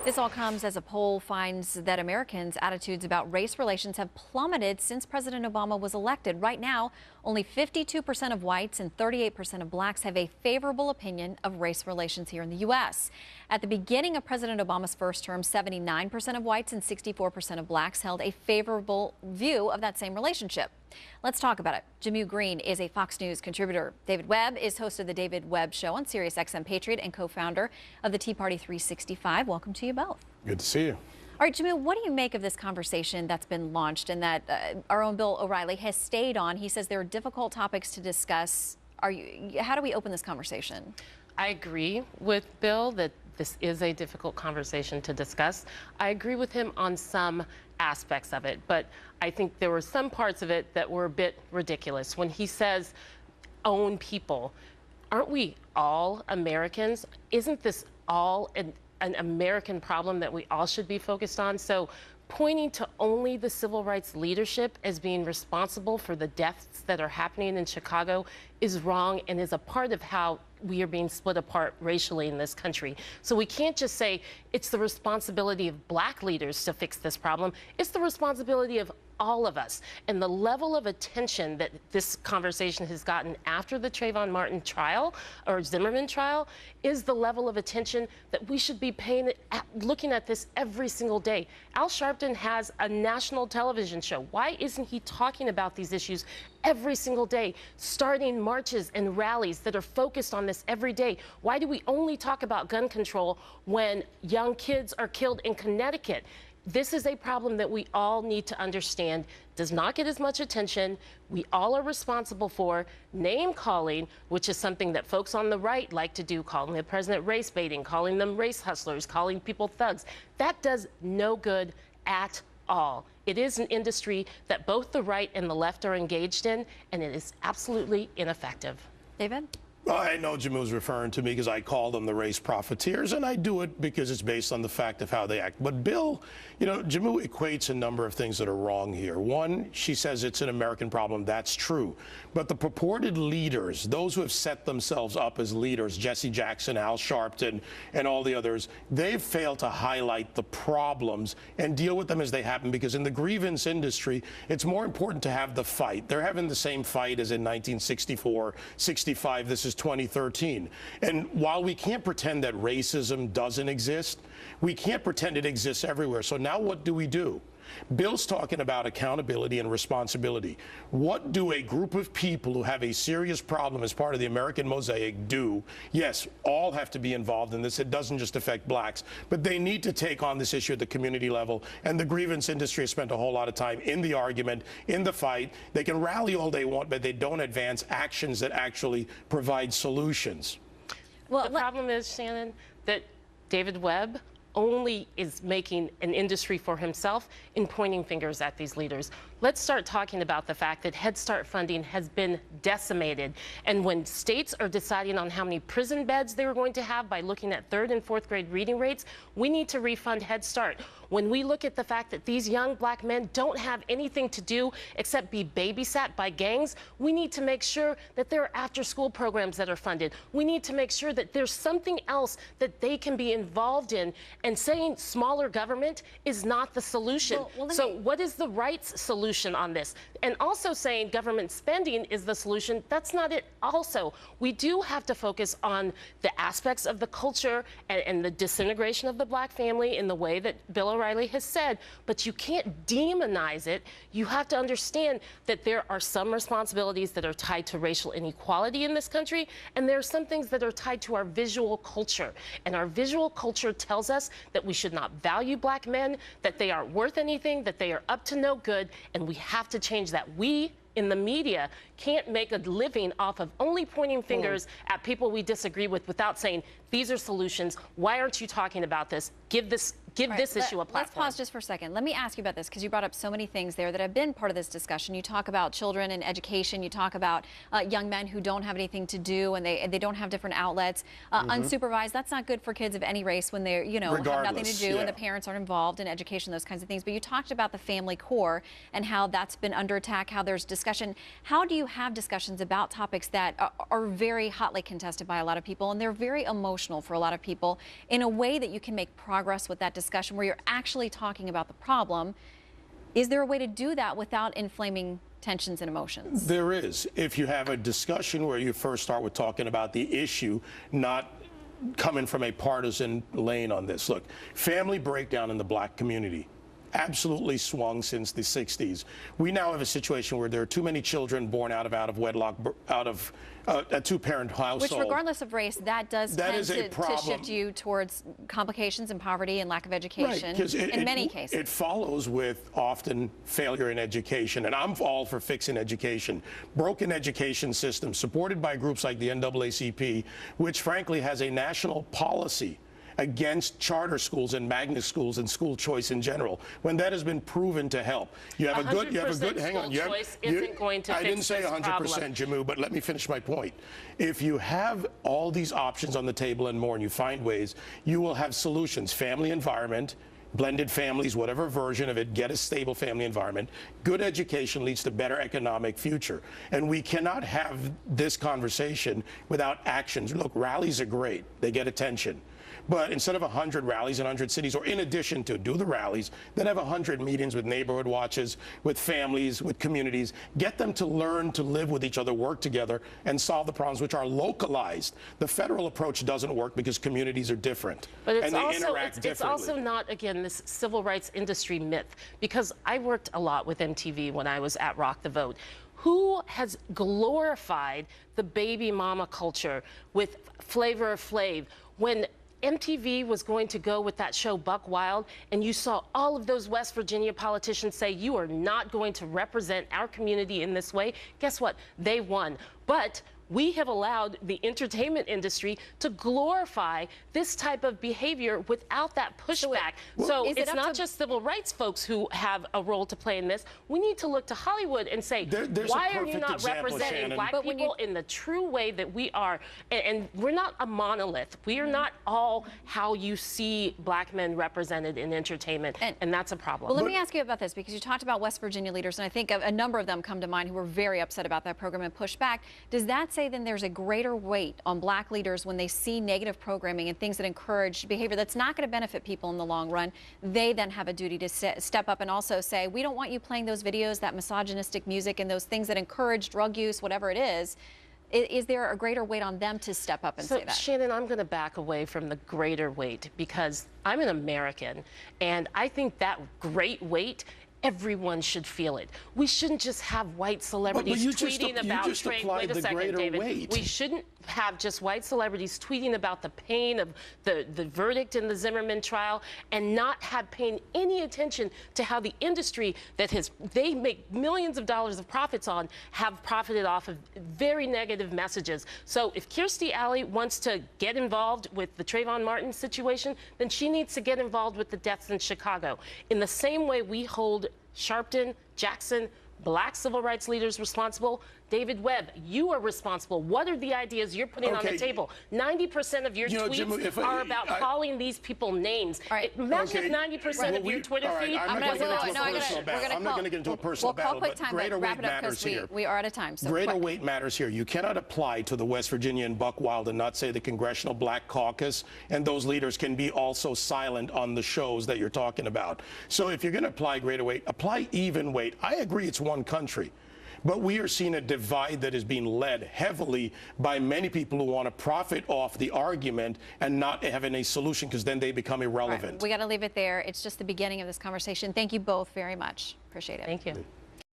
This all comes as a poll finds that Americans' attitudes about race relations have plummeted since President Obama was elected. Right now, only 52% of whites and 38% of blacks have a favorable opinion of race relations here in the U.S. At the beginning of President Obama's first term, 79% of whites and 64% of blacks held a favorable view of that same relationship. Let's talk about it. Jehmu Greene is a Fox News contributor. David Webb is host of the David Webb Show on Sirius XM Patriot and co-founder of the Tea Party 365. Welcome to you both. Good to see you. All right, Jehmu, what do you make of this conversation that's been launched and that our own Bill O'Reilly has stayed on? He says there are difficult topics to discuss. How do we open this conversation? I agree with Bill that this is a difficult conversation to discuss. I agree with him on some aspects of it, but I think there were some parts of it that were a bit ridiculous. When he says own people, aren't we all Americans? Isn't this all an American problem that we all should be focused on? So pointing to only the civil rights leadership as being responsible for the deaths that are happening in Chicago is wrong and is a part of how we are being split apart racially in this country. So we can't just say it's the responsibility of black leaders to fix this problem. It's the responsibility of all of us. And the level of attention that this conversation has gotten after the Trayvon Martin trial or Zimmerman trial is the level of attention that we should be paying, looking at this every single day. Al Sharpton has a national television show. Why isn't he talking about these issues every single day, starting marches and rallies that are focused on this every day? Why do we only talk about gun control when young kids are killed in Connecticut? This is a problem that we all need to understand does not get as much attention. We all are responsible for name calling, which is something that folks on the right like to do, calling the president race baiting, calling them race hustlers, calling people thugs. That does no good at all. It is an industry that both the right and the left are engaged in, and it is absolutely ineffective. David? Well, I know Jehmu's referring to me because I call them the race profiteers, and I do it because it's based on the fact of how they act. But Bill, you know, Jehmu equates a number of things that are wrong here. One, she says it's an American problem. That's true. But the purported leaders, those who have set themselves up as leaders, Jesse Jackson, Al Sharpton, and all the others, they've failed to highlight the problems and deal with them as they happen, because in the grievance industry, it's more important to have the fight. They're having the same fight as in 1964, 65. This is 2013. And while we can't pretend that racism doesn't exist, we can't pretend it exists everywhere. So now what do? Bill's talking about accountability and responsibility. What do a group of people who have a serious problem as part of the American mosaic do? Yes, all have to be involved in this. It doesn't just affect blacks, but they need to take on this issue at the community level. And the grievance industry has spent a whole lot of time in the argument, in the fight. They can rally all they want, but they don't advance actions that actually provide solutions. Well, the problem is, Shannon, that David Webb only is making an industry for himself in pointing fingers at these leaders. Let's start talking about the fact that Head Start funding has been decimated. And when states are deciding on how many prison beds they're going to have by looking at 3rd and 4th grade reading rates, we need to refund Head Start. When we look at the fact that these young black men don't have anything to do except be babysat by gangs, we need to make sure that there are after-school programs that are funded. We need to make sure that there's something else that they can be involved in. And saying smaller government is not the solution. So what is the right's solution on this? And also saying government spending is the solution, that's not it also. We do have to focus on the aspects of the culture and the disintegration of the black family in the way that Bill O'Reilly has said, but you can't demonize it. You have to understand that there are some responsibilities that are tied to racial inequality in this country, and there are some things that are tied to our visual culture. And our visual culture tells us that we should not value black men, that they aren't worth anything, that they are up to no good, and we have to change that. We in the media can't make a living off of only pointing fingers at people we disagree with without saying, these are solutions. Why aren't you talking about this? Give give this issue a platform. Let's pause just for a second. Let me ask you about this, because you brought up so many things there that have been part of this discussion. You talk about children and education. You talk about young men who don't have anything to do and they don't have different outlets. Unsupervised, that's not good for kids of any race when they're, have nothing to do and the parents aren't involved in education, those kinds of things. But you talked about the family core and how that's been under attack, how there's discussion. How do you have discussions about topics that are very hotly contested by a lot of people, and they're very emotional for a lot of people, in a way that you can make progress with that discussion where you're actually talking about the problem? Is there a way to do that without inflaming tensions and emotions? There is. If you have a discussion where you first start with talking about the issue, not coming from a partisan lane on this. Look, family breakdown in the black community absolutely swung since the 60s. We now have a situation where there are too many children born out of wedlock, out of a two-parent household. Which, regardless of race, that tend to shift you towards complications and poverty and lack of education, right, in many cases. It follows with often failure in education, and I'm all for fixing education. Broken education system supported by groups like the NAACP, which frankly has a national policy against charter schools and magnet schools and school choice in general, when that has been proven to help. You have a good, hang on. I didn't say 100%, Jehmu, but let me finish my point. If you have all these options on the table and more, and you find ways, you will have solutions. Family environment, blended families, whatever version of it, get a stable family environment. Good education leads to better economic future. And we cannot have this conversation without actions. Look, rallies are great. They get attention. But instead of 100 rallies in 100 cities, or in addition to do the rallies, then have 100 meetings with neighborhood watches, with families, with communities. Get them to learn to live with each other, work together, and solve the problems which are localized. The federal approach doesn't work because communities are different. But it's and they also, interact differently. It's also not, again, this civil rights industry myth. Because I worked a lot with MTV when I was at Rock the Vote. Who has glorified the baby mama culture with Flavor of Flav when MTV was going to go with that show Buck Wild, and you saw all of those West Virginia politicians say, you are not going to represent our community in this way? Guess what? They won. But we have allowed the entertainment industry to glorify this type of behavior without that pushback. So it's not just civil rights folks who have a role to play in this. We need to look to Hollywood and say, why are you not representing black people in the true way that we are? And we're not a monolith. We are not all how you see black men represented in entertainment, and that's a problem. Well, let me ask you about this, because you talked about West Virginia leaders, and I think a number of them come to mind who were very upset about that program and pushed back. Does that say then there's a greater weight on black leaders when they see negative programming and things that encourage behavior that's not going to benefit people in the long run? They then have a duty to step up and also say, we don't want you playing those videos, that misogynistic music, and those things that encourage drug use, whatever it is. Is there a greater weight on them to step up and say that? Shannon, I'm going to back away from the greater weight, because I'm an American, and I think that great weight, everyone should feel it. We shouldn't just have white celebrities tweeting about trade. Wait a second, David. We shouldn't have just white celebrities tweeting about the pain of the verdict in the Zimmerman trial, and not have paying any attention to how the industry that they make millions of dollars of profits on have profited off of very negative messages. So if Kirstie Alley wants to get involved with the Trayvon Martin situation, then she needs to get involved with the deaths in Chicago. In the same way we hold Sharpton, Jackson, black civil rights leaders responsible. David Webb, you are responsible. What are the ideas you're putting on the table? 90% of your tweets are about calling these people names. Imagine if 90% of your Twitter feed. I'm not going to get into a personal battle, but greater weight matters here. We are out of time. So greater weight matters here. You cannot apply to the West Virginia and Buck Wild and not say the Congressional Black Caucus and those leaders can be also silent on the shows that you're talking about. So if you're going to apply greater weight, apply even weight. I agree it's one country. But we are seeing a divide that is being led heavily by many people who want to profit off the argument and not having a solution, because then they become irrelevant. We got to leave it there. It's just the beginning of this conversation. Thank you both very much. Appreciate it. Thank you.